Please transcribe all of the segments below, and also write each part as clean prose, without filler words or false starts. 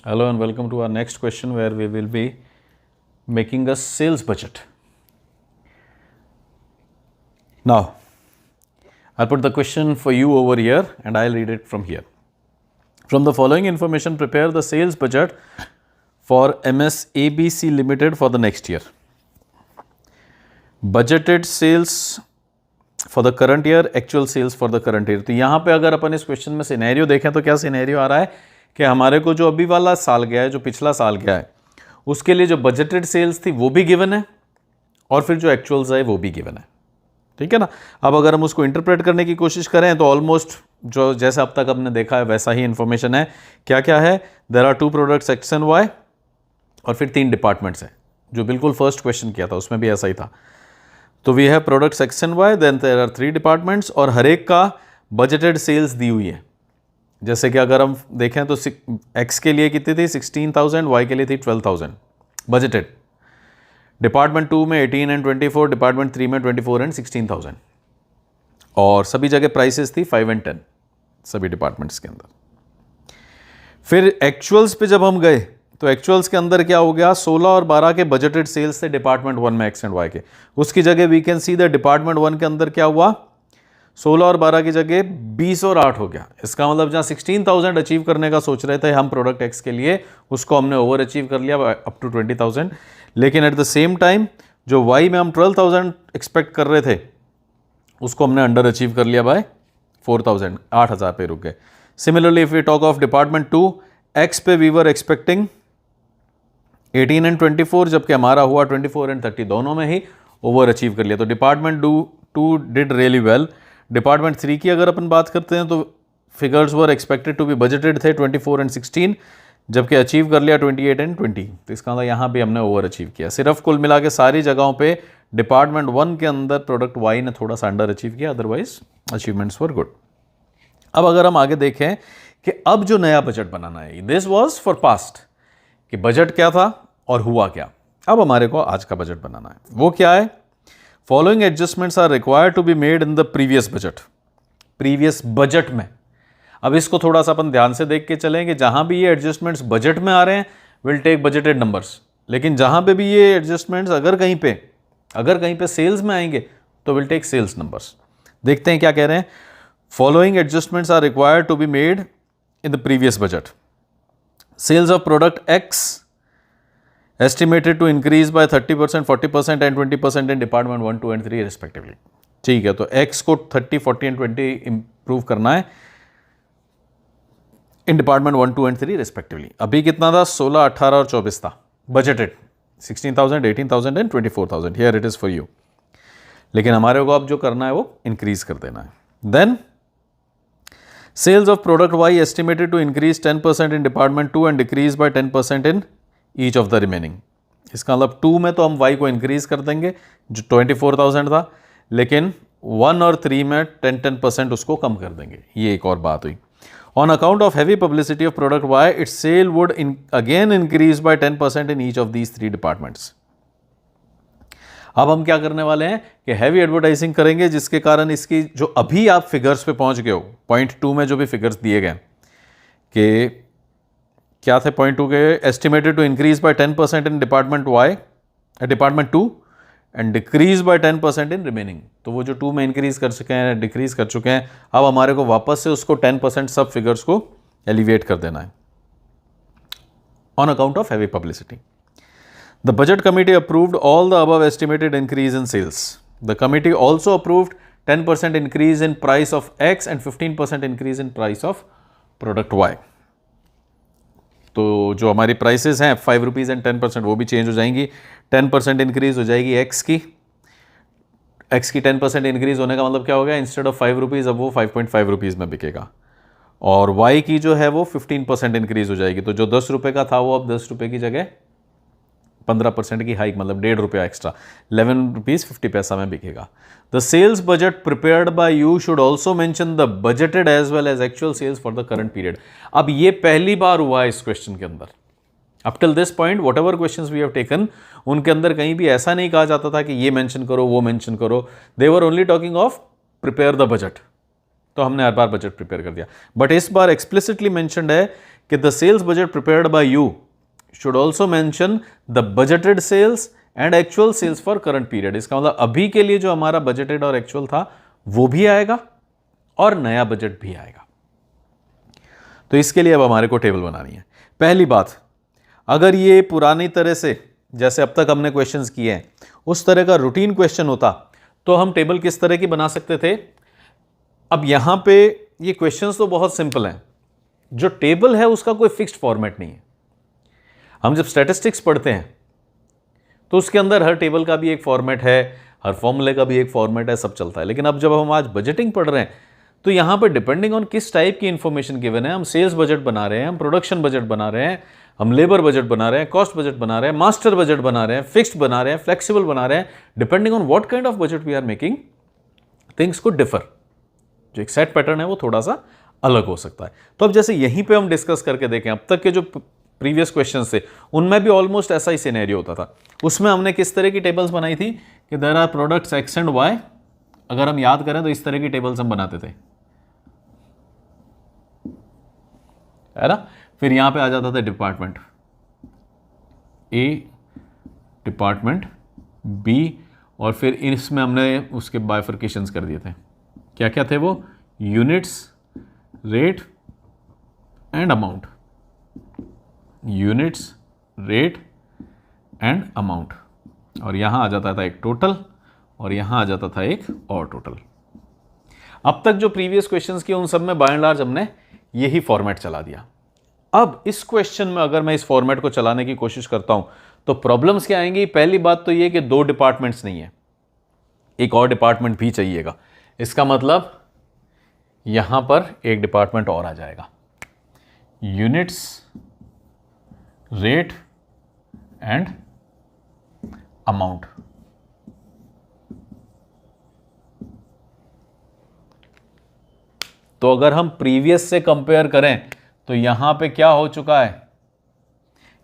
Hello and welcome to our next question where we will be making a sales budget. Now, I'll put the question for you over here and I'll read it from here. From the following information, prepare the sales budget for MS ABC Limited for the next year. Budgeted sales for the current year, actual sales for the current year. तो यहाँ पे अगर अपन इस question में scenario देखें तो क्या scenario आ रहा है कि हमारे को जो अभी वाला साल गया है, जो पिछला साल गया है, उसके लिए जो बजटेड सेल्स थी वो भी गिवन है और फिर जो एक्चुअल्स है वो भी गिवन है। ठीक है ना। अब अगर हम उसको इंटरप्रेट करने की कोशिश करें तो ऑलमोस्ट जो जैसे अब तक हमने देखा है वैसा ही इंफॉर्मेशन है। क्या क्या है? There are 2 products X and Y और फिर 3 डिपार्टमेंट्स हैं, जो बिल्कुल फर्स्ट क्वेश्चन किया था उसमें भी ऐसा ही था। तो we have products X and Y, then there are 3 departments और हर एक का बजटेड सेल्स दी हुई है। जैसे कि अगर हम देखें तो एक्स के लिए कितनी थी 16,000, वाई के लिए थी 12,000 बजटेड। डिपार्टमेंट 2 में 18 एंड 24, डिपार्टमेंट 3 में 24 एंड 16,000 और सभी जगह प्राइसेस थी 5 एंड 10 सभी डिपार्टमेंट्स के अंदर। फिर एक्चुअल्स पे जब हम गए तो एक्चुअल्स के अंदर क्या हो गया, 16 और 12 के बजटेड सेल्स थे डिपार्टमेंट 1 में एक्स एंड वाई के। उसकी जगह we can see the department 1 के अंदर क्या हुआ, 16 और 12 की जगह 20 और 8 हो गया। इसका मतलब जहाँ 16,000 अचीव करने का सोच रहे थे हम प्रोडक्ट एक्स के लिए, उसको हमने ओवर अचीव कर लिया अप टू 20,000। लेकिन एट द सेम टाइम जो वाई में हम 12,000 एक्सपेक्ट कर रहे थे उसको हमने अंडर अचीव कर लिया बाय 4,000, 8,000 पे रुक गए। Similarly if we talk of department 2, X पे वी वर एक्सपेक्टिंग 18 एंड 24, जबकि हमारा हुआ 24 एंड 30, दोनों में ही ओवर अचीव कर लिया। तो department 2 did really well. Department 3 की अगर अपन बात करते हैं तो figures were expected to be budgeted थे 24 एंड 16, जबकि अचीव कर लिया 28 एंड 20। तो इसका मतलब यहाँ भी हमने ओवर अचीव किया। सिर्फ कुल मिला के सारी जगहों पे डिपार्टमेंट 1 के अंदर प्रोडक्ट वाई ने थोड़ा सा अंडर अचीव किया, अदरवाइज अचीवमेंट्स वर गुड। अब अगर हम आगे देखें कि अब जो नया बजट बनाना है, दिस वॉज फॉर पास्ट कि बजट क्या था और हुआ क्या। अब हमारे को आज का बजट बनाना है, वो क्या है? Following adjustments are required to be made in the previous budget. Previous budget में अब इसको थोड़ा सा अपन ध्यान से देख के चलें कि जहां भी ये एडजस्टमेंट्स बजट में आ रहे हैं विल टेक बजटेड नंबर्स, लेकिन जहां पे भी ये एडजस्टमेंट्स अगर कहीं पे सेल्स में आएंगे तो विल टेक सेल्स नंबर्स। देखते हैं क्या कह रहे हैं। Following adjustments are required to be made in the previous budget. Sales of product X estimated to increase by 30%, 40% and 20% in department 1, 2 and 3 respectively। ठीक है, तो x को 30, 40 and 20 इंप्रूव करना है इन डिपार्टमेंट 1, 2 and 3 respectively। अभी कितना था? 16, 18 और 24 था budgeted, 16,000, 18,000 and 24,000। Here it is for you. लेकिन हमारे को अब जो करना है वो इंक्रीज कर देना है। Then sales of product Y estimated to increase 10% in department 2 and decrease by 10% in each of the remaining. इसका मतलब 2 में तो हम y को इंक्रीज कर देंगे जो 24,000 था, लेकिन 1 और 3 में 10% उसको कम कर देंगे। ये एक और बात हुई। On account of heavy publicity of product y, its sale would again increase by 10% in each of these 3 departments. अब हम क्या करने वाले हैं कि हैवी एडवर्टाइजिंग करेंगे, जिसके कारण इसकी जो अभी आप फिगर्स पे पहुंच गए हो, पॉइंट 2 में जो भी फिगर्स दिए गए कि क्या थे पॉइंट 2 के, estimated to increase by 10% in department Y, department 2 and decrease by 10% in remaining. तो वो जो 2 में इंक्रीज कर चुके हैं, डिक्रीज कर चुके हैं, अब हमारे को वापस से उसको 10% सब फिगर्स को एलिवेट कर देना है on account of heavy publicity. The budget committee approved all the above estimated increase in sales. The committee also approved 10% increase in price of X and 15% increase in price of product Y. तो जो हमारी prices हैं 5 rupees and 10% वो भी change हो जाएंगी। 10% increase हो जाएगी एक्स की 10% इंक्रीज होने का मतलब क्या हो गया, इंस्टेड ऑफ 5 रुपीज़ अब वो 5.5 रुपीज़ में बिकेगा। और वाई की जो है वो 15% इंक्रीज हो जाएगी। तो जो 10 रुपये का था वो अब 10 रुपये की जगह 15% की हाइक, मतलब 1.5 रुपया एक्स्ट्रा, 11 रुपीज़ 50 पैसा में बिकेगा। The sales budget prepared by you should also mention the budgeted as well as actual sales for the current period. अब ये पहली बार हुआ है इस क्वेश्चन के अंदर। Up till this point whatever questions we have taken, उनके अंदर कहीं भी ऐसा नहीं कहा जाता था कि ये मेंशन करो वो मेंशन करो। They were only talking of prepare the budget. तो हमने हर बार बजट प्रिपेयर कर दिया, बट इस बार एक्सप्लिसिटली मेंशन्ड है कि the sales budget prepared by you should also mention the budgeted sales and actual sales for current period. इसका मतलब अभी के लिए जो हमारा बजटेड और एक्चुअल था वो भी आएगा और नया बजट भी आएगा। तो इसके लिए अब हमारे को टेबल बनानी है। पहली बात, अगर ये पुरानी तरह से जैसे अब तक हमने क्वेश्चंस किए हैं उस तरह का रूटीन क्वेश्चन होता तो हम टेबल किस तरह की बना सकते थे। अब यहां पे ये क्वेश्चंस तो बहुत सिंपल हैं, जो टेबल है उसका कोई फिक्स्ड फॉर्मेट नहीं है। हम जब स्टैटिस्टिक्स पढ़ते हैं तो उसके अंदर हर टेबल का भी एक फॉर्मेट है, हर फॉर्मूले का भी एक फॉर्मेट है, सब चलता है। लेकिन अब जब हम आज बजटिंग पढ़ रहे हैं तो यहां पे डिपेंडिंग ऑन किस टाइप की इंफॉर्मेशन गिवन है, हम सेल्स बजट बना रहे हैं, हम प्रोडक्शन बजट बना रहे हैं, हम लेबर बजट बना रहे हैं, कॉस्ट बजट बना रहे हैं, मास्टर बजट बना रहे हैं, फिक्स्ड बना रहे हैं, फ्लेक्सिबल बना रहे हैं, depending on what kind of budget we are making, things could differ. जो एक सेट पैटर्न है वो थोड़ा सा अलग हो सकता है। तो अब जैसे यहीं पे हम डिस्कस करके देखें, अब तक के जो प्रीवियस क्वेश्चंस थे उनमें भी ऑलमोस्ट ऐसा ही सिनेरियो होता था। उसमें हमने किस तरह की टेबल्स बनाई थी कि there are products X and Y. अगर हम याद करें तो इस तरह की टेबल्स हम बनाते थे, है ना। फिर यहां पे आ जाता था डिपार्टमेंट ए, डिपार्टमेंट बी, और फिर इसमें हमने उसके बाइफर्केशंस कर दिए थे। क्या क्या थे वो? Units, rate and amount, units, rate and amount. और यहां आ जाता था एक टोटल और यहां आ जाता था एक और टोटल। अब तक जो प्रीवियस क्वेश्चंस किए उन सब में बाय एंड लार्ज हमने यही फॉर्मेट चला दिया। अब इस क्वेश्चन में अगर मैं इस फॉर्मेट को चलाने की कोशिश करता हूं तो प्रॉब्लम्स क्या आएंगी? पहली बात तो ये कि दो डिपार्टमेंट्स नहीं है, एक और डिपार्टमेंट भी चाहिएगा। इसका मतलब यहां पर एक डिपार्टमेंट और आ जाएगा, यूनिट्स, रेट एंड अमाउंट। तो अगर हम प्रीवियस से कंपेयर करें तो यहां पे क्या हो चुका है,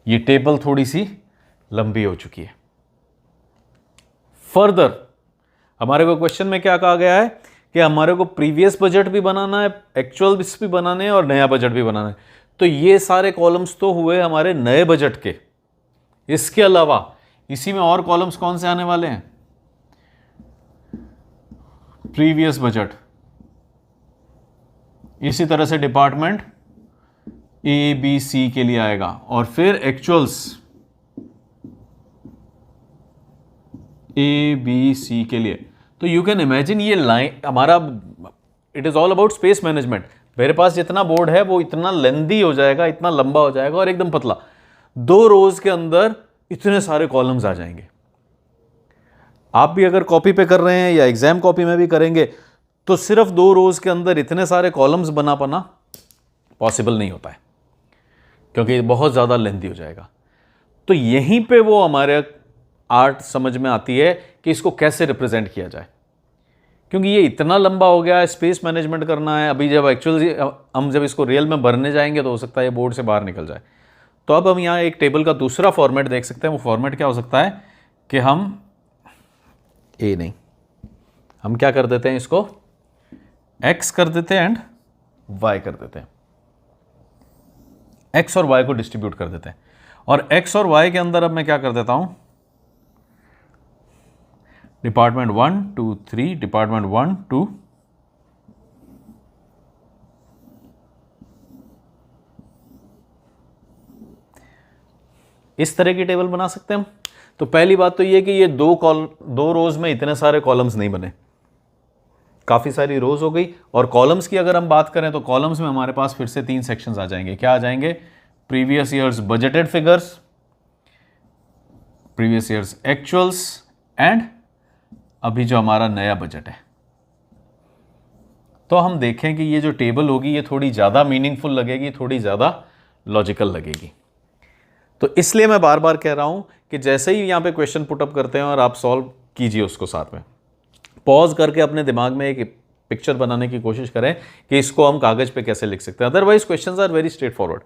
ये टेबल थोड़ी सी लंबी हो चुकी है। फर्दर हमारे को क्वेश्चन में क्या कहा गया है कि हमारे को प्रीवियस बजट भी बनाना है, एक्चुअल भी बनाने हैं और नया बजट भी बनाना है। तो ये सारे कॉलम्स तो हुए हमारे नए बजट के। इसके अलावा इसी में और कॉलम्स कौन से आने वाले हैं? प्रीवियस बजट, इसी तरह से डिपार्टमेंट ए बी सी के लिए आएगा, और फिर एक्चुअल्स ए बी सी के लिए। तो यू कैन इमेजिन ये लाइन हमारा, it is all about space management. मेरे पास जितना बोर्ड है वो इतना लेंदी हो जाएगा, इतना लंबा हो जाएगा और एकदम पतला। 2 रोज के अंदर इतने सारे कॉलम्स आ जाएंगे। आप भी अगर कॉपी पे कर रहे हैं या एग्जाम कॉपी में भी करेंगे तो सिर्फ 2 रोज के अंदर इतने सारे कॉलम्स बना पाना पॉसिबल नहीं होता है, क्योंकि बहुत ज़्यादा लेंथी हो जाएगा। तो यहीं पे वो हमारे आर्ट समझ में आती है कि इसको कैसे रिप्रेजेंट किया जाए, क्योंकि ये इतना लंबा हो गया है, स्पेस मैनेजमेंट करना है। अभी जब एक्चुअली हम जब इसको रियल में भरने जाएंगे तो हो सकता है ये बोर्ड से बाहर निकल जाए। तो अब हम यहाँ एक टेबल का दूसरा फॉर्मेट देख सकते हैं। वो फॉर्मेट क्या हो सकता है कि हम हम क्या कर देते हैं, इसको एक्स कर देते हैं एंड वाई कर देते हैं। एक्स और वाई को डिस्ट्रीब्यूट कर देते हैं, और एक्स और वाई के अंदर अब मैं क्या कर देता हूं, डिपार्टमेंट 1 2 3, डिपार्टमेंट 1 2, इस तरह की टेबल बना सकते हैं हम। तो पहली बात तो ये कि ये 2 रोज में इतने सारे कॉलम्स नहीं बने, काफी सारी रोज हो गई। और कॉलम्स की अगर हम बात करें तो कॉलम्स में हमारे पास फिर से 3 सेक्शंस आ जाएंगे। क्या आ जाएंगे? Previous years budgeted figures, previous years actuals and अभी जो हमारा नया बजट है। तो हम देखें कि ये जो टेबल होगी ये थोड़ी ज़्यादा मीनिंगफुल लगेगी, थोड़ी ज़्यादा लॉजिकल लगेगी। तो इसलिए मैं बार बार कह रहा हूं कि जैसे ही यहां पे क्वेश्चन पुटअप करते हैं और आप सॉल्व कीजिए उसको, साथ में पॉज करके अपने दिमाग में एक पिक्चर बनाने की कोशिश करें कि इसको हम कागज पे कैसे लिख सकते हैं। Otherwise questions are very straightforward.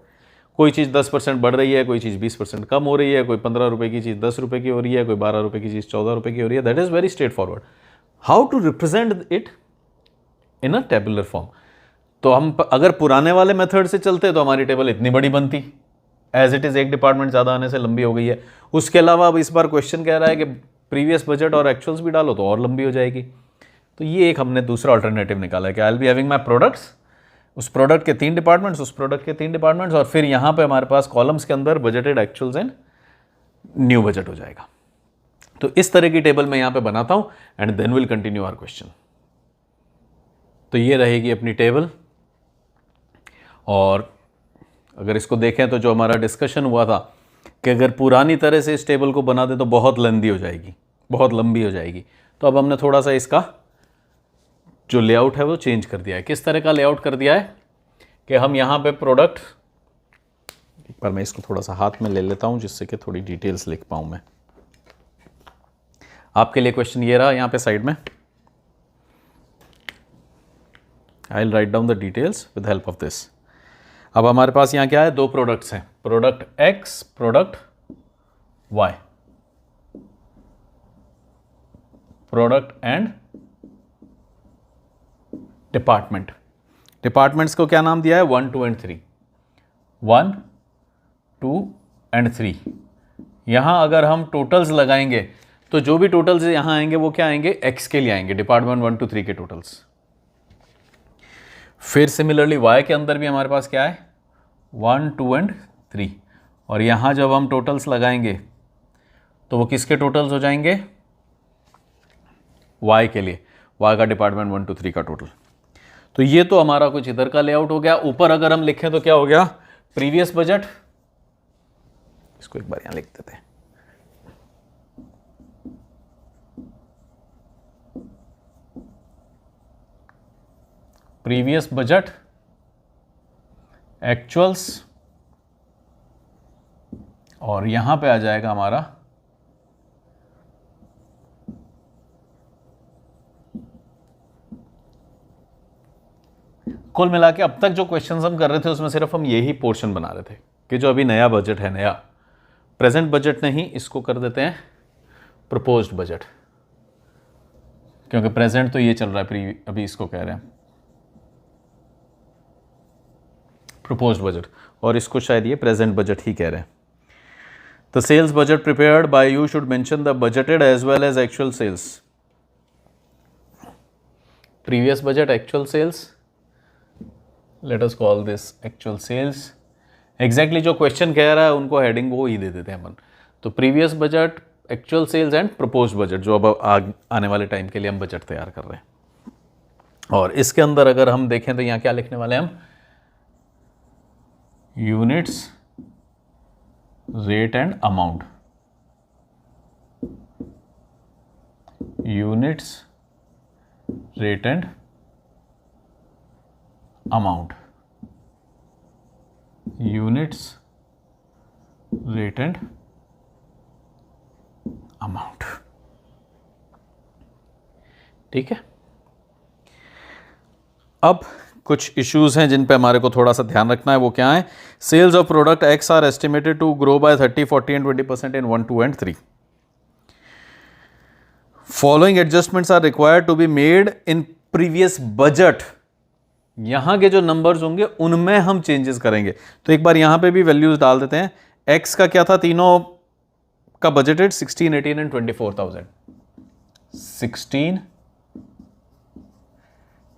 कोई चीज़ 10% बढ़ रही है, कोई चीज़ 20% कम हो रही है, कोई 15 रुपए की चीज़ 10 रुपए की हो रही है, कोई 12 रुपए की चीज़ 14 रुपए की हो रही है। That is very straightforward. How to represent it in a tabular form? तो हम अगर पुराने वाले मेथड से चलते तो हमारी टेबल इतनी बड़ी बनती, एज इट इज़ एक डिपार्टमेंट ज़्यादा आने से लंबी हो गई है। उसके अलावा अब इस बार क्वेश्चन कह रहा है कि प्रीवियस बजट और एक्चुअल्स भी डालो तो और लंबी हो जाएगी। तो ये एक हमने दूसरा अल्टरनेटिव निकाला है कि I will be having my products, उस प्रोडक्ट के 3 डिपार्टमेंट्स, उस प्रोडक्ट के 3 डिपार्टमेंट्स, और फिर यहाँ पे हमारे पास कॉलम्स के अंदर budgeted, actuals and new budget हो जाएगा। तो इस तरह की टेबल मैं यहाँ पे बनाता हूँ and then will continue our question. तो ये रहेगी अपनी टेबल। और अगर इसको देखें तो जो हमारा डिस्कशन हुआ था कि अगर पुरानी तरह से इस टेबल को बना दे तो बहुत लेंदी हो जाएगी, बहुत लंबी हो जाएगी। तो अब हमने थोड़ा सा इसका जो लेआउट है वो चेंज कर दिया है। किस तरह का लेआउट कर दिया है कि हम यहाँ पे प्रोडक्ट, एक बार मैं इसको थोड़ा सा हाथ में ले लेता हूँ जिससे कि थोड़ी डिटेल्स लिख पाऊँ मैं। आपके लिए क्वेश्चन ये रहा यहाँ पे साइड में, I will write down the details with help of this. अब हमारे पास यहाँ क्या है, 2 प्रोडक्ट्स हैं, product X, product Y, product and department. Departments को क्या नाम दिया है, 1, 2 एंड 3, 1, 2 एंड 3। यहां अगर हम टोटल्स लगाएंगे तो जो भी टोटल्स यहां आएंगे वो क्या आएंगे, X के लिए आएंगे, डिपार्टमेंट 1 2 3 के टोटल्स। फिर सिमिलरली Y के अंदर भी हमारे पास क्या है, 1, 2 एंड 3, और यहां जब हम टोटल्स लगाएंगे तो वो किसके टोटल्स हो जाएंगे, Y के लिए, Y का डिपार्टमेंट 1 2 3 का टोटल। तो ये तो हमारा कुछ इधर का लेआउट हो गया। ऊपर अगर हम लिखें तो क्या हो गया, प्रीवियस बजट, इसको एक बार यहां लिख देते हैं, प्रीवियस बजट, एक्चुअल्स, और यहां पे आ जाएगा हमारा कुल मिला के। अब तक जो क्वेश्चंस हम कर रहे थे उसमें सिर्फ हम यही पोर्शन बना रहे थे कि जो अभी नया बजट है, नया प्रेजेंट बजट नहीं, इसको कर देते हैं प्रपोज्ड बजट, क्योंकि प्रेजेंट तो ये चल रहा है, अभी इसको कह रहे हैं प्रपोज्ड बजट, और इसको शायद ये प्रेजेंट बजट ही कह रहे हैं। The sales budget prepared by you should mention the budgeted as well as actual sales. Previous budget, actual sales, let us call this actual sales. Exactly जो क्वेश्चन कह रहा है उनको हेडिंग वो ही दे देते हैं अपन। तो previous budget, actual sales and proposed budget, जो अब आने वाले टाइम के लिए हम बजट तैयार कर रहे हैं। और इसके अंदर अगर हम देखें तो यहाँ क्या लिखने वाले हैं हम, units, rate and amount, units, rate and amount, units, rate and amount. ठीक है। अब कुछ इश्यूज हैं जिन पे हमारे को थोड़ा सा ध्यान रखना है, वो क्या है, sales of product X are estimated to grow by 30, 40 and 20% in 1, 2 and 3। Following adjustments are required to be made in previous budget. यहां के जो नंबर्स होंगे उनमें हम चेंजेस करेंगे। तो एक बार यहां पे भी वैल्यूज डाल देते हैं। एक्स का क्या था, तीनों का बजटेड 16, 18 एंड 24,000, 16,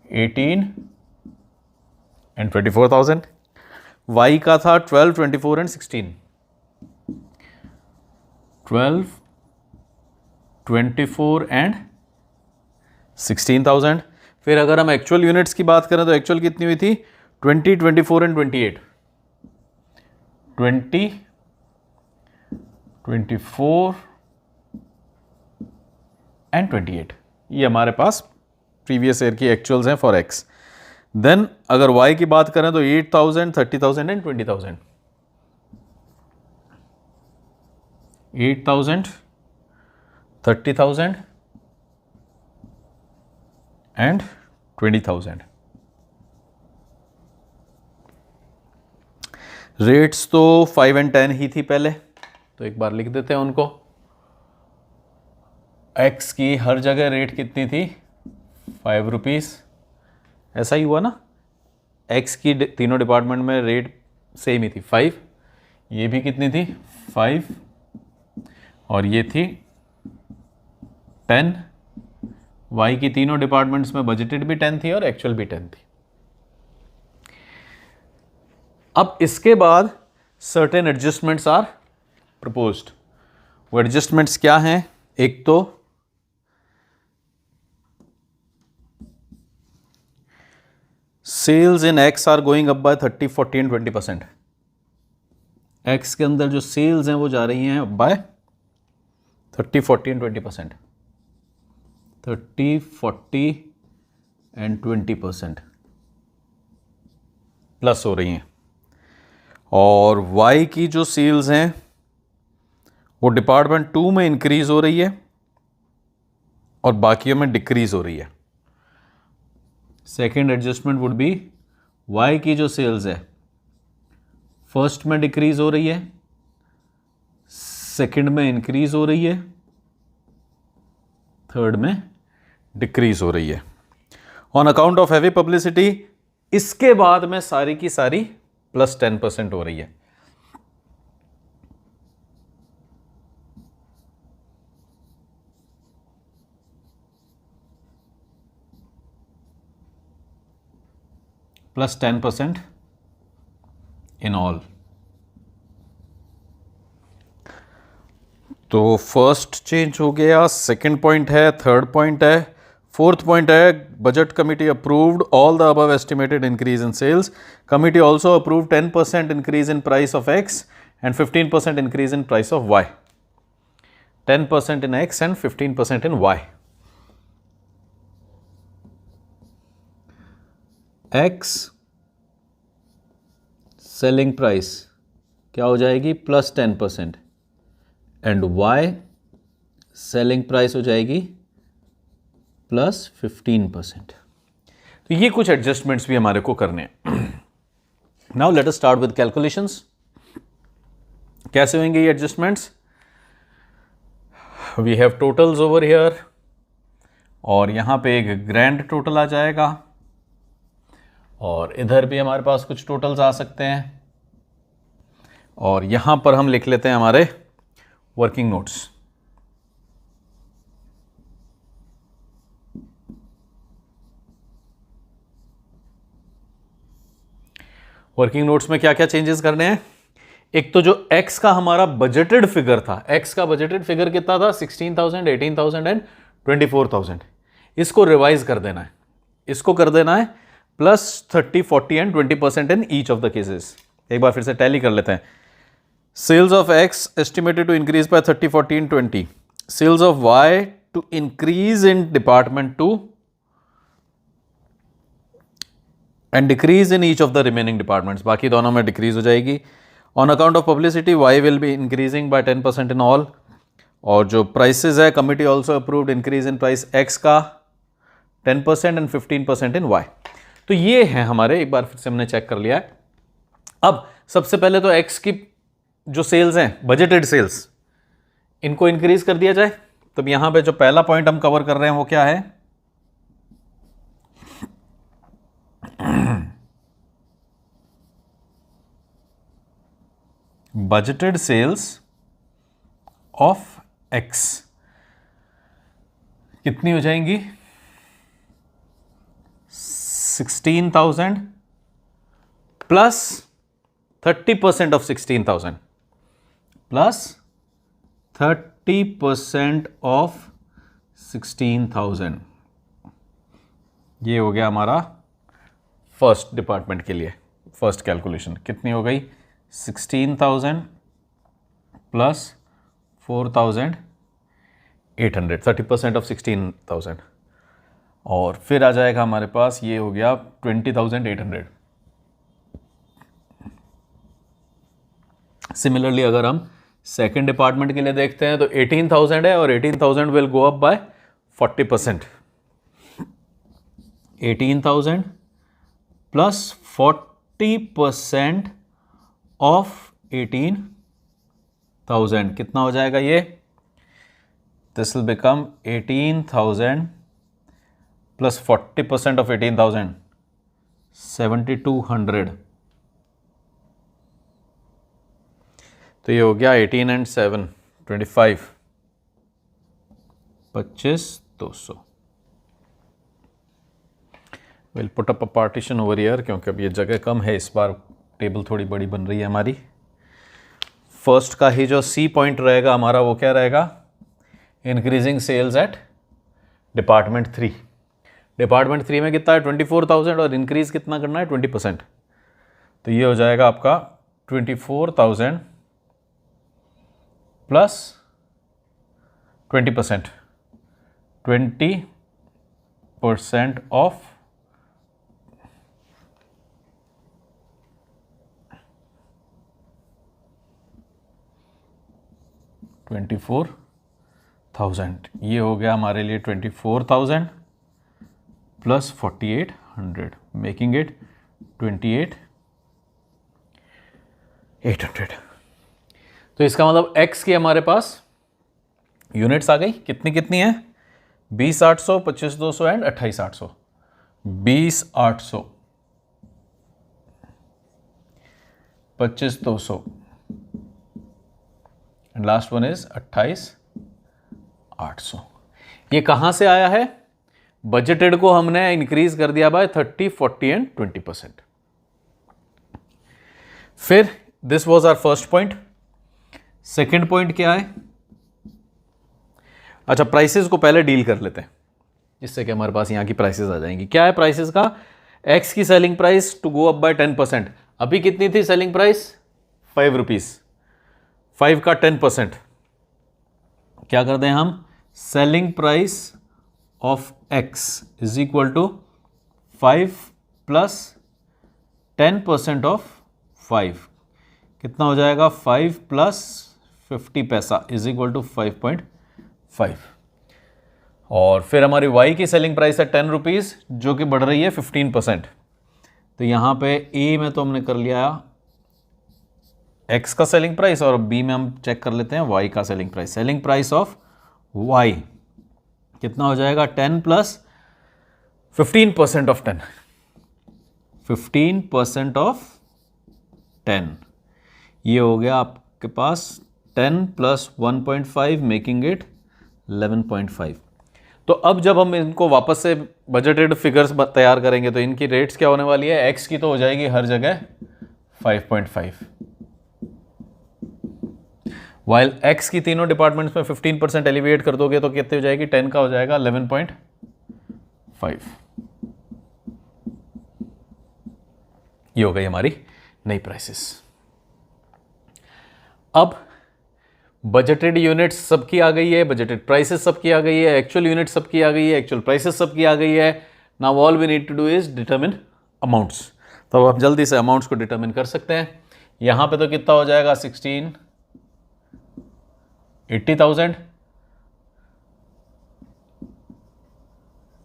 18 एंड 24,000। वाई का था 12, 24 एंड 16, 12, 24 एंड 16,000। फिर अगर हम एक्चुअल यूनिट्स की बात करें तो एक्चुअल कितनी हुई थी, 20, 24 एंड 28, 20, 24 एंड 28। ये हमारे पास प्रीवियस ईयर की एक्चुअल्स हैं फॉर एक्स। देन अगर वाई की बात करें तो 8,000, 30,000 एंड 20,000, 8,000, 30,000 एंड 20,000। रेट्स तो 5 एंड 10 ही थी पहले, तो एक बार लिख देते हैं उनको। एक्स की हर जगह रेट कितनी थी, 5 रुपीज़, ऐसा ही हुआ ना। एक्स की तीनों डिपार्टमेंट में रेट सेम ही थी 5, ये भी कितनी थी 5, और ये थी 10। वाई की तीनों डिपार्टमेंट्स में बजटेड भी 10 थी और एक्चुअल भी 10 थी। अब इसके बाद सर्टेन एडजस्टमेंट्स आर प्रपोज्ड। वो एडजस्टमेंट्स क्या हैं? एक तो sales in X are going up by 30, 40 and 20%। X के अंदर जो सेल्स हैं वो जा रही हैं up by 30, 40 and 20%। 30, 40 and 20% plus हो रही हैं। और वाई की जो सेल्स हैं वो डिपार्टमेंट 2 में इंक्रीज हो रही है और बाकियों में डिक्रीज हो रही है। Second adjustment would be Y की जो सेल्स है फर्स्ट में डिक्रीज हो रही है, सेकेंड में इंक्रीज हो रही है, थर्ड में डिक्रीज हो रही है। On account of heavy publicity इसके बाद में सारी की सारी प्लस 10% हो रही है। Plus 10% in all. तो फर्स्ट चेंज हो गया, सेकंड पॉइंट है, थर्ड पॉइंट है, फोर्थ पॉइंट है budget committee approved all the above estimated increase in sales. Committee also approved 10% increase in price of X and 15% increase in price of Y. 10% in X and 15% in Y. X selling price क्या हो जाएगी plus 10% and Y selling price हो जाएगी plus 15%। तो ये कुछ adjustments भी हमारे को करने हैं। Now let us start with calculations. कैसे होंगे ये adjustments? We have totals over here और यहां पे एक ग्रैंड टोटल आ जाएगा और इधर भी हमारे पास कुछ टोटल्स आ सकते हैं और यहां पर हम लिख लेते हैं हमारे वर्किंग नोट्स। वर्किंग नोट्स में क्या क्या चेंजेस करने हैं? एक तो जो x का हमारा बजटेड फिगर था, x का बजटेड फिगर कितना था 16,000, 18,000 एंड 24,000, इसको रिवाइज कर देना है। इसको कर देना है plus 30, 40 and 20% in each of the cases. एक बार फिर से टैली कर लेते हैं। Sales of x estimated to increase by 30, 40 and 20। Sales of y to increase in department 2 and decrease in each of the remaining departments, बाकी दोनों में डिक्रीज हो जाएगी। On account of publicity y will be increasing by 10% in all. और जो prices है committee also approved increase in price x का 10% and 15% in y। तो ये है हमारे, एक बार फिर से हमने चेक कर लिया है। अब सबसे पहले तो x की जो सेल्स हैं बजटेड सेल्स, इनको इंक्रीज कर दिया जाए। तो यहां पे जो पहला पॉइंट हम कवर कर रहे हैं वो क्या है? बजटेड सेल्स ऑफ x कितनी हो जाएंगी? 16,000 प्लस 30% ऑफ 16,000 प्लस 30% ऑफ 16,000। ये हो गया हमारा फर्स्ट डिपार्टमेंट के लिए फर्स्ट कैलकुलेशन। कितनी हो गई? 16,000 प्लस 4,800, 30% ऑफ 16,000। और फिर आ जाएगा हमारे पास, ये हो गया 20,800। सिमिलरली अगर हम सेकेंड डिपार्टमेंट के लिए देखते हैं तो 18,000 है और 18,000 will go up bye 40%। 18,000 plus 40% of 18,000 कितना हो जाएगा ये? This will become 18,000 plus 40% of 18,000, 7200, तो ये हो गया 18 and 7 25, 25,200. Will put up a partition over here, क्योंकि अब ये जगह कम है, इस बार टेबल थोड़ी बड़ी बन रही है हमारी. फर्स्ट का ही जो सी पॉइंट रहेगा हमारा वो क्या रहेगा, increasing sales at department 3. Department 3 में कितना है 24,000 और इंक्रीज कितना करना है 20%. तो ये हो जाएगा आपका 24,000 प्लस 20%, 20% ऑफ 24,000. ये हो गया हमारे लिए 24,000 प्लस 4,800, मेकिंग इट 28,800. तो इसका मतलब x की हमारे पास यूनिट्स आ गई. कितनी कितनी है, 20,800, 25,200 and 28,800. 20,800, 25,200 and last one is 28,800. ये कहां से आया है, बजटेड को हमने इंक्रीज कर दिया बाय 30, 40 एंड 20%. फिर this was our first point. Second point क्या है, अच्छा प्राइसेस को पहले डील कर लेते हैं, जिससे कि हमारे पास यहां की प्राइसेस आ जाएंगी. क्या है प्राइसेस का, एक्स की selling price to go up by 10%. अभी कितनी थी सेलिंग प्राइस, 5 रुपीज. 5 का 10%, क्या करते हैं हम, selling price of x is equal to 5 plus 10% of 5. कितना हो जाएगा, 5 प्लस 50 पैसा इज इक्वल टू 5.5. और फिर हमारी y की सेलिंग प्राइस है 10 रुपीज़, जो कि बढ़ रही है 15%. तो यहाँ पे a में तो हमने कर लिया x का सेलिंग प्राइस, और b में हम चेक कर लेते हैं y का selling price. Selling price of y कितना हो जाएगा, 10 प्लस 15% ऑफ 10, 15% ऑफ 10. ये हो गया आपके पास 10 प्लस 1.5 मेकिंग इट 11.5. तो अब जब हम इनको वापस से बजटेड फिगर्स तैयार करेंगे तो इनकी रेट्स क्या होने वाली है, x की तो हो जाएगी हर जगह 5.5, वाइल x की तीनों डिपार्टमेंट्स में 15% एलिवेट कर दोगे तो कितने हो जाएगी, 10 का हो जाएगा 11.5. ये हो गई हमारी नई प्राइसेस. अब बजटेड यूनिट्स सबकी आ गई है, बजटेड प्राइसेस सबकी आ गई है, एक्चुअल यूनिट सबकी आ गई है, एक्चुअल प्राइसेस सबकी आ गई है. Now all we need to do is determine amounts. तो अब हम जल्दी से अमाउंट्स को डिटरमिन कर सकते हैं. यहां पे तो कितना हो जाएगा, 80,000,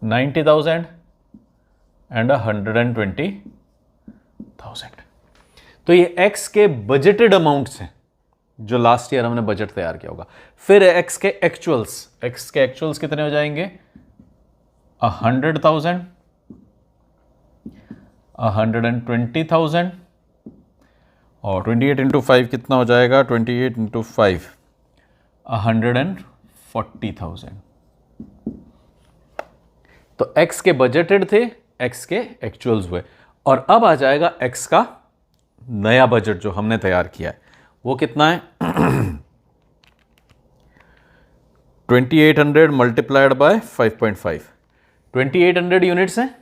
90,000 एंड 120,000. तो ये x के बजटेड अमाउंट्स हैं जो लास्ट ईयर हमने बजट तैयार किया होगा. फिर x के एक्चुअल्स कितने हो जाएंगे, 100,000, 120,000 और 28 इंटू 5 कितना हो जाएगा, 28 इंटू 5 140,000. तो x के बजटेड थे, x के एक्चुअल्स हुए. और अब आ जाएगा x का नया बजट जो हमने तैयार किया है, वो कितना है 2800 मल्टीप्लाइड बाय 5.5. 2800 यूनिट्स हैं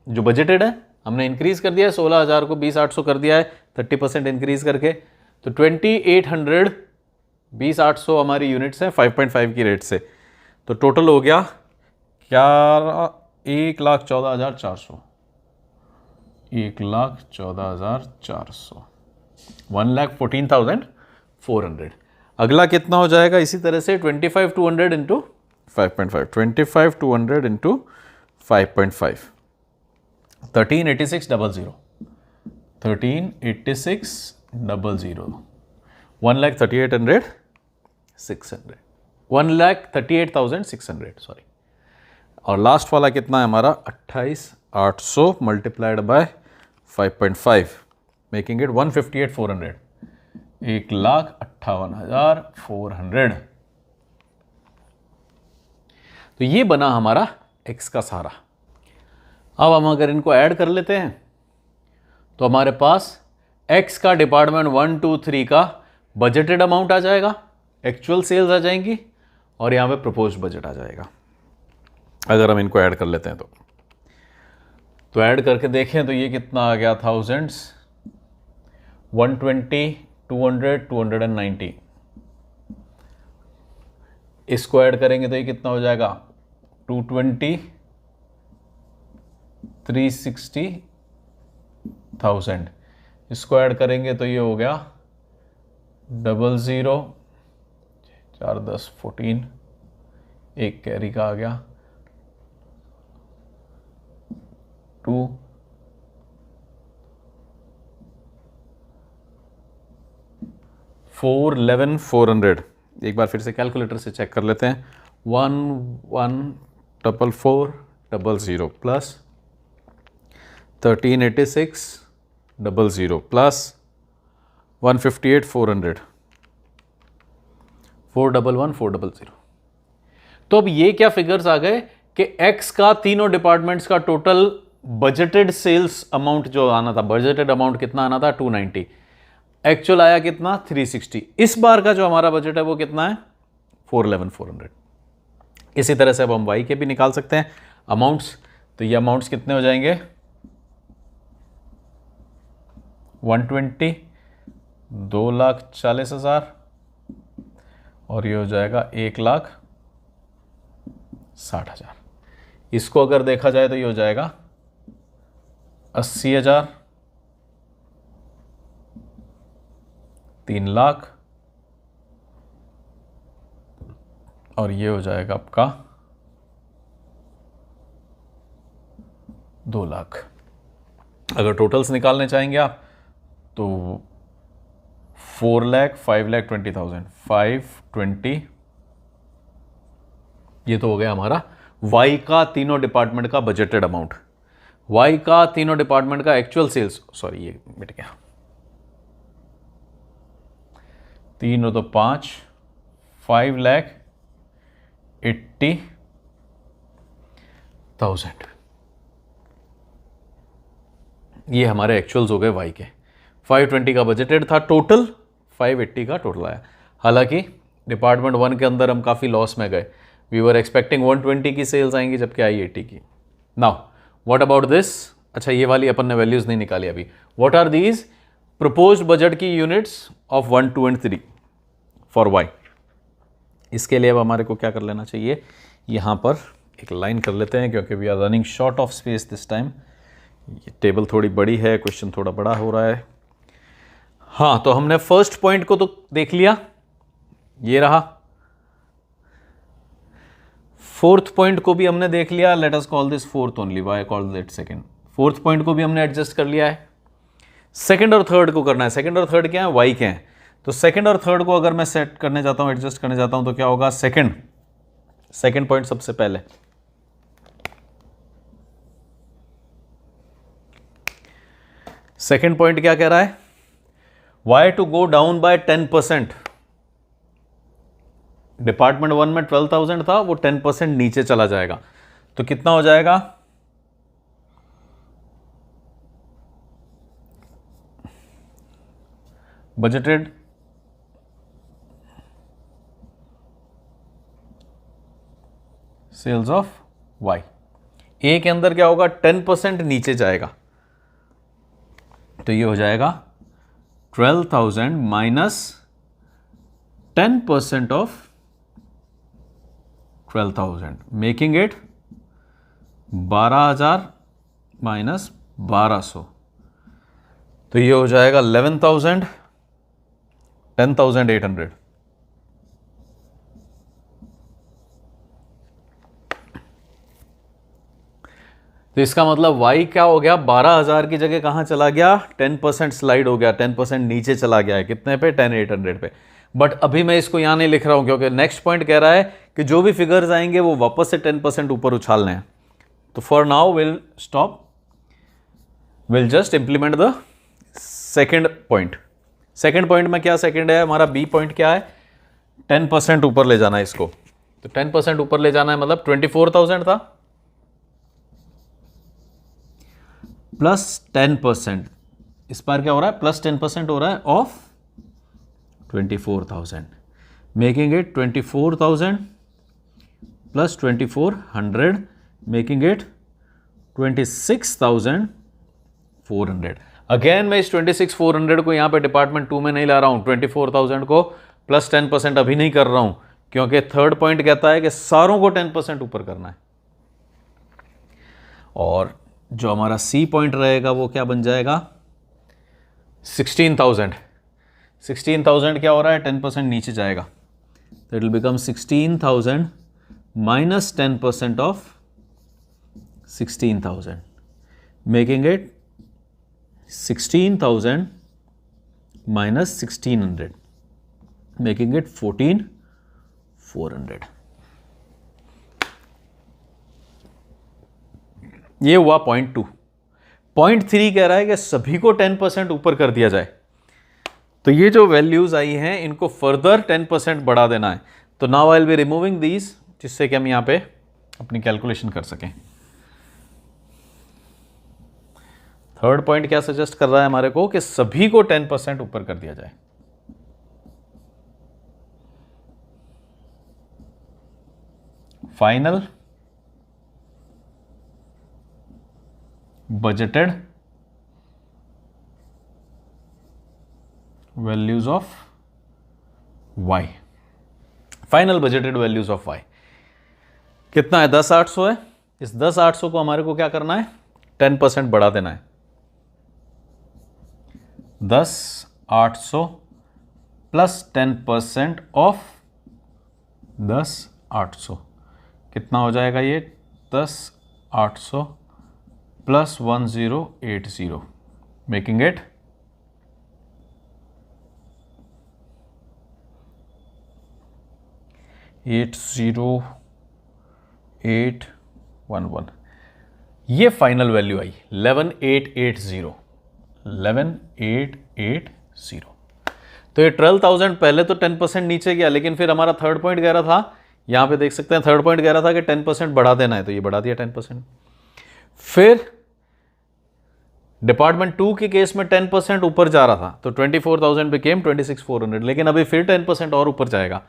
जो बजटेड है, हमने इंक्रीज कर दिया है 16,000 को 20,800 कर दिया है 30% इंक्रीज करके. तो 2800 20,800 हमारी यूनिट्स हैं 5.5 की रेट से. तो टोटल हो गया क्या, 1,14,400, 1,14,400, 1,14,400. अगला कितना हो जाएगा इसी तरह से 25,200 इंटू 5.5, 25,200 इंटू 5.5, 1386,000, 1386,000, 1,38,600, 1,38,600 सॉरी. और लास्ट वाला कितना है हमारा 28,800 मल्टीप्लाइड बाय 5.5, मेकिंग इट 158,400, 1,58,400। तो ये बना हमारा x का सारा। अब हम अगर इनको ऐड कर लेते हैं तो हमारे पास x का डिपार्टमेंट 1, 2, 3 का बजटेड अमाउंट आ जाएगा, एक्चुअल सेल्स आ जाएंगी, और यहां पे प्रपोज्ड बजट आ जाएगा। अगर हम इनको ऐड कर लेते हैं तो ऐड करके देखें तो ये कितना आ गया, थाउजेंड्स, 120, 200, 290। इसको ऐड करेंगे तो ये कितना हो जाएगा, 220, 360,000। इसको ऐड करेंगे तो ये हो गया 00, 4, 10, 14, एक कैरी का आ गया 2, 411,400। एक बार फिर से कैलकुलेटर से चेक कर लेते हैं। 11,44,000 प्लस 13,86,000 प्लस 158,400, 411,400। तो अब ये क्या फिगर्स आ गए कि x का तीनों डिपार्टमेंट्स का टोटल बजटेड सेल्स अमाउंट जो आना था, बजटेड अमाउंट कितना आना था, 290, एक्चुअल आया कितना, 360। इस बार का जो हमारा बजट है वो कितना है, 411,400। इसी तरह से अब हम y के भी निकाल सकते हैं अमाउंट्स। तो ये अमाउंट्स कितने हो जाएंगे, 120, 2,40,000, और ये हो जाएगा 1,60,000। इसको अगर देखा जाए तो ये हो जाएगा 80,000, 3 लाख, और ये हो जाएगा आपका 2 लाख। अगर टोटल्स निकालने चाहेंगे आप तो 4,05,20,000, 520, ये तो हो गया हमारा y का तीनों डिपार्टमेंट का बजटेड अमाउंट। y का तीनों डिपार्टमेंट का एक्चुअल सेल्स, सॉरी ये मिट गया, 3 और 2 5, 5,80,000। ये हमारे एक्चुअल्स हो गए y के। 520 का बजटेड था टोटल, 580 का टोटल आया। हालांकि डिपार्टमेंट 1 के अंदर हम काफ़ी लॉस में गए। वी वर एक्सपेक्टिंग 120 की सेल्स आएंगी जबकि आई 80 की। नाउ व्हाट अबाउट दिस, अच्छा ये वाली अपन ने वैल्यूज नहीं निकाली अभी। What are these proposed budget की units of 1, 2 and 3 for y। इसके लिए अब हमारे को क्या कर लेना चाहिए, यहाँ पर एक लाइन कर लेते हैं क्योंकि we are running short of space this time. ये टेबल थोड़ी बड़ी है, क्वेश्चन थोड़ा बड़ा हो रहा है। हाँ, तो हमने फर्स्ट पॉइंट को तो देख लिया, ये रहा। फोर्थ पॉइंट को भी हमने देख लिया, late us call this fourth only, why call it second. Fourth point को भी हमने एडजस्ट कर लिया है। सेकंड और थर्ड को करना है। सेकंड और थर्ड क्या है, वाई के हैं। तो सेकंड और थर्ड को अगर मैं सेट करने जाता हूं, एडजस्ट करने जाता हूं, तो क्या होगा, सेकंड पॉइंट सबसे पहले। सेकंड पॉइंट क्या कह रहा है, y to go down by 10%। Department 1 में 12,000 था, वो 10% नीचे चला जाएगा। तो कितना हो जाएगा, बजटेड सेल्स ऑफ वाई। ए के अंदर क्या होगा, 10% नीचे जाएगा, तो ये हो जाएगा 12,000 minus 10% of 12,000, making it 12,000 minus 1,200। तो ये हो जाएगा 11,000, 10,800। तो इसका मतलब y क्या हो गया, 12,000 की जगह कहां चला गया, 10% स्लाइड हो गया, 10% नीचे चला गया है। कितने पे, 10,800 पे। बट अभी मैं इसको यहां नहीं लिख रहा हूं क्योंकि नेक्स्ट पॉइंट कह रहा है कि जो भी फिगर्स आएंगे वो वापस से 10% ऊपर उछालने हैं। तो for now will stop. Will just implement the second point. Second point में क्या सेकेंड है हमारा, बी पॉइंट क्या है, 10% ऊपर ले जाना है इसको। तो 10% ऊपर ले जाना है मतलब 24,000 था प्लस 10%, इस बार क्या हो रहा है, प्लस 10% हो रहा है of 24,000, making it 24,000 plus 2400, making it 26,400। Again मैं इस 26,400 को यहां पे डिपार्टमेंट 2 में नहीं ला रहा हूं, 24,000 को प्लस 10% अभी नहीं कर रहा हूं, क्योंकि थर्ड पॉइंट कहता है कि सारों को 10% ऊपर करना है। और जो हमारा सी पॉइंट रहेगा वो क्या बन जाएगा, 16,000। 16,000 क्या हो रहा है, 10% नीचे जाएगा, तो it will become 16,000 minus 10% of 16,000, making it 16,000 minus 1,600, making it 14,400। ये हुआ पॉइंट 2। पॉइंट 3 कह रहा है कि सभी को 10% ऊपर कर दिया जाए। तो ये जो वैल्यूज आई हैं इनको फर्दर 10% बढ़ा देना है। तो now I will be removing these, जिससे कि हम यहां पे अपनी कैलकुलेशन कर सकें। थर्ड पॉइंट क्या सजेस्ट कर रहा है हमारे को कि सभी को 10% ऊपर कर दिया जाए। Final budgeted values of y, final budgeted values of y कितना है, 10,800 है। इस 10,800 को हमारे को क्या करना है, 10% बढ़ा देना है। 10,800 प्लस 10% ऑफ 10,800 कितना हो जाएगा, ये 10,800 प्लस 1080, मेकिंग इट 80811। ये फाइनल वैल्यू आई 11,880, 11,880। तो ये 12,000 पहले तो 10% नीचे गया, लेकिन फिर हमारा थर्ड पॉइंट कह रहा था, यहां पे देख सकते हैं थर्ड पॉइंट कह रहा था कि 10% बढ़ा देना है, तो ये बढ़ा दिया 10%। फिर डिपार्टमेंट 2 के केस में 10% ऊपर जा रहा था, तो 24,000 बिकेम 26,400, लेकिन अभी फिर 10% और ऊपर जाएगा,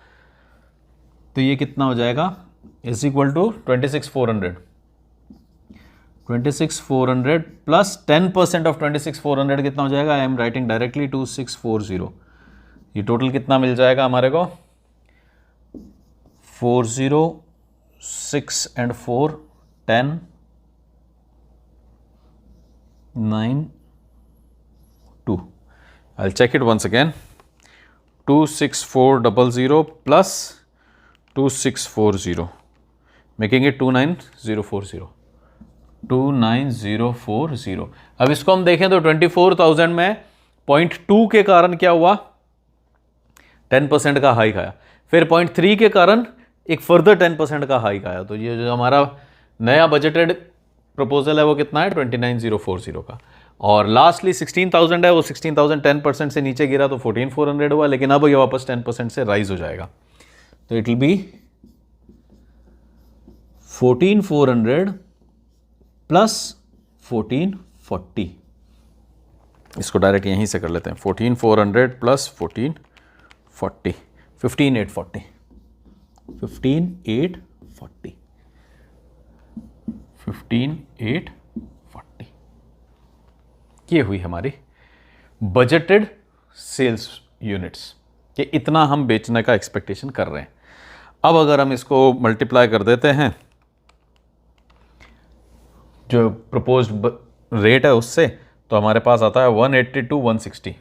तो ये कितना हो जाएगा, is equal to 26,400। 26,400 plus 10% of 26,400 कितना हो जाएगा, आई एम राइटिंग डायरेक्टली 2640। ये टोटल कितना मिल जाएगा हमारे को, 40, 6 and 4, 10, 9, 2. I'll check it once again. 26400 plus 2640, making it 29040. 29040। अब इसको हम देखें तो 24,000 में 0.2 के कारण क्या हुआ, 10% का हाइक आया। फिर 0.3 के कारण एक फर्दर 10% का हाइक आया। तो ये जो हमारा नया बजटेड प्रपोजल है वो कितना है, 29,040 का। और लास्टली 16,000 है, वो 16,000 10% से नीचे गिरा तो 14,400 हुआ, लेकिन अब ये वापस 10% से राइज हो जाएगा। तो इट विल बी 14,400 प्लस 1440। इसको डायरेक्ट यहीं से कर लेते हैं, 14,400 प्लस 1440, 15,840, 15,840, 15,840। ये हुई हमारी बजटेड सेल्स यूनिट्स, कि इतना हम बेचने का एक्सपेक्टेशन कर रहे हैं। अब अगर हम इसको मल्टीप्लाई कर देते हैं जो प्रपोज्ड रेट है उससे, तो हमारे पास आता है 182,160,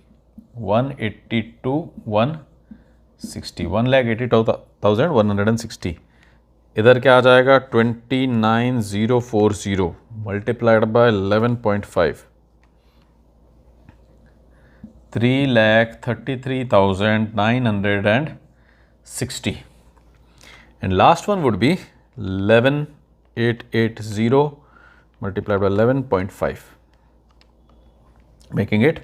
182,160, 1,82,160। इधर क्या आ जाएगा, 29,040 multiplied by 11.5, 3,33,960, and last one would be 11,880 multiplied by 11.5, making it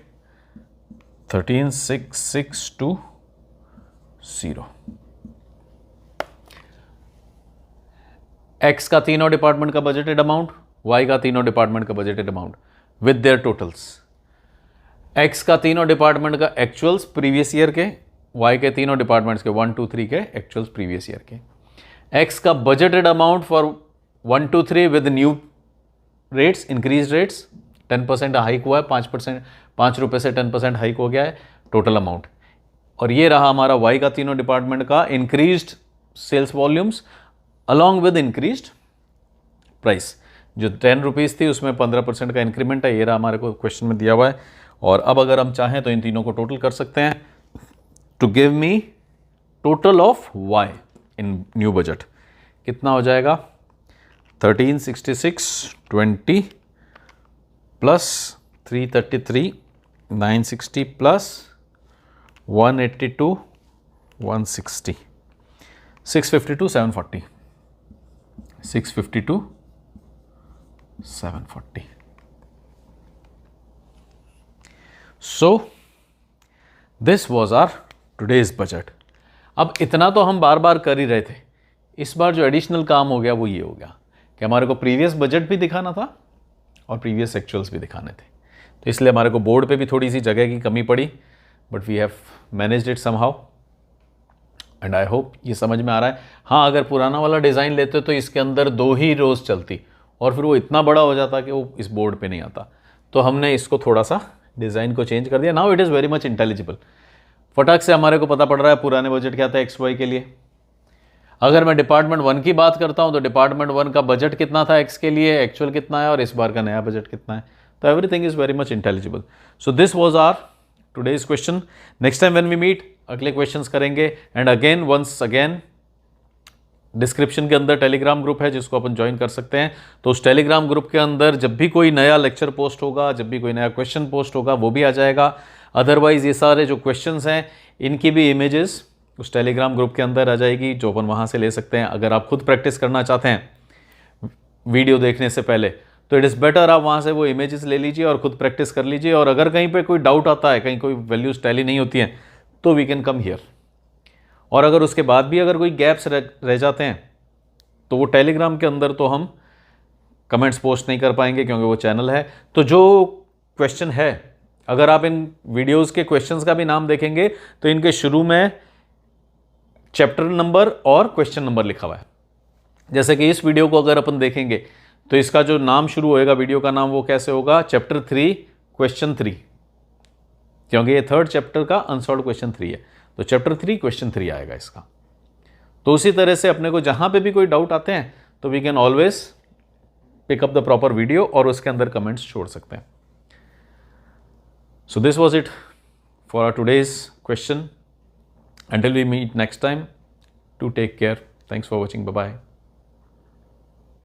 13,662 x का तीनों डिपार्टमेंट का बजटेड अमाउंट, वाई का तीनों डिपार्टमेंट का budgeted amount with their totals. X का तीनों डिपार्टमेंट का एक्चुअल्स प्रीवियस ईयर के, वाई के तीनों डिपार्टमेंट्स के 1 2 3 के एक्चुअल्स प्रीवियस ईयर के। एक्स का budgeted amount for 1 2 3 with new rates, increase rates, 10% hike हुआ है, 5% 5 रुपये से 10% हाइक हो गया है टोटल अमाउंट। और ये रहा हमारा वाई का तीनों डिपार्टमेंट का increased sales volumes along with increased price. जो 10 रुपीज़ थी उसमें 15% का इंक्रीमेंट है, ये रहा हमारे को क्वेश्चन में दिया हुआ है। और अब अगर हम चाहें तो इन तीनों को टोटल कर सकते हैं to give me total of y in new budget. कितना हो जाएगा? 136620 plus 333 960 plus 182 160 652 740 652 740। So this was our today's budget. अब इतना तो हम बार बार कर ही रहे थे, इस बार जो एडिशनल काम हो गया वो ये हो गया कि हमारे को प्रीवियस बजट भी दिखाना था और प्रीवियस एक्चुअल्स भी दिखाने थे। तो इसलिए हमारे को बोर्ड पे भी थोड़ी सी जगह की कमी पड़ी, but we have managed it somehow and I hope ये समझ में आ रहा है। हाँ, अगर पुराना वाला डिज़ाइन लेते तो इसके अंदर 2 ही रोज़ चलती और फिर वो इतना बड़ा हो जाता कि वो इस बोर्ड पे नहीं आता। तो हमने इसको थोड़ा सा डिज़ाइन को चेंज कर दिया। Now it is very much intelligible. फटाक से हमारे को पता पड़ रहा है पुराने बजट क्या था एक्स वाई के लिए। अगर मैं डिपार्टमेंट 1 की बात करता हूँ तो डिपार्टमेंट 1 का बजट कितना था एक्स के लिए, एक्चुअल कितना है और इस बार का नया बजट कितना है। तो everything is very much intelligible. So this was our today's question. Next time when we meet अगले क्वेश्चंस करेंगे। And again once again description के अंदर टेलीग्राम ग्रुप है जिसको अपन ज्वाइन कर सकते हैं। तो उस टेलीग्राम ग्रुप के अंदर जब भी कोई नया लेक्चर पोस्ट होगा, जब भी कोई नया क्वेश्चन पोस्ट होगा, वो भी आ जाएगा। अदरवाइज़ ये सारे जो क्वेश्चंस हैं इनकी भी इमेजेस उस टेलीग्राम ग्रुप के अंदर आ जाएगी जो अपन वहाँ से ले सकते हैं। अगर आप खुद प्रैक्टिस करना चाहते हैं वीडियो देखने से पहले तो इट इज़ बेटर आप वहाँ से वो इमेजेस ले लीजिए और खुद प्रैक्टिस कर लीजिए। और अगर कहीं पे कोई डाउट आता है, कहीं कोई वैल्यूज टैली नहीं होती हैं, तो वी कैन कम हियर। और अगर उसके बाद भी अगर कोई गैप्स रह जाते हैं तो वो टेलीग्राम के अंदर तो हम कमेंट्स पोस्ट नहीं कर पाएंगे क्योंकि वो चैनल है। तो जो क्वेश्चन है, अगर आप इन वीडियोज़ के क्वेश्चंस का भी नाम देखेंगे तो इनके शुरू में चैप्टर नंबर और क्वेश्चन नंबर लिखा हुआ है। जैसे कि इस वीडियो को अगर अपन देखेंगे तो इसका जो नाम शुरू होएगा वीडियो का नाम, वो कैसे होगा? चैप्टर 3 क्वेश्चन 3, क्योंकि ये 3rd चैप्टर का अनसॉल्व्ड क्वेश्चन 3 है। तो चैप्टर 3 क्वेश्चन 3 आएगा इसका। तो उसी तरह से अपने को जहां पे भी कोई डाउट आते हैं तो we can always pick up the proper video और उसके अंदर कमेंट्स छोड़ सकते हैं। So this was it for our today's question. Until we meet next time, do take care. Thanks for watching. Bye-bye.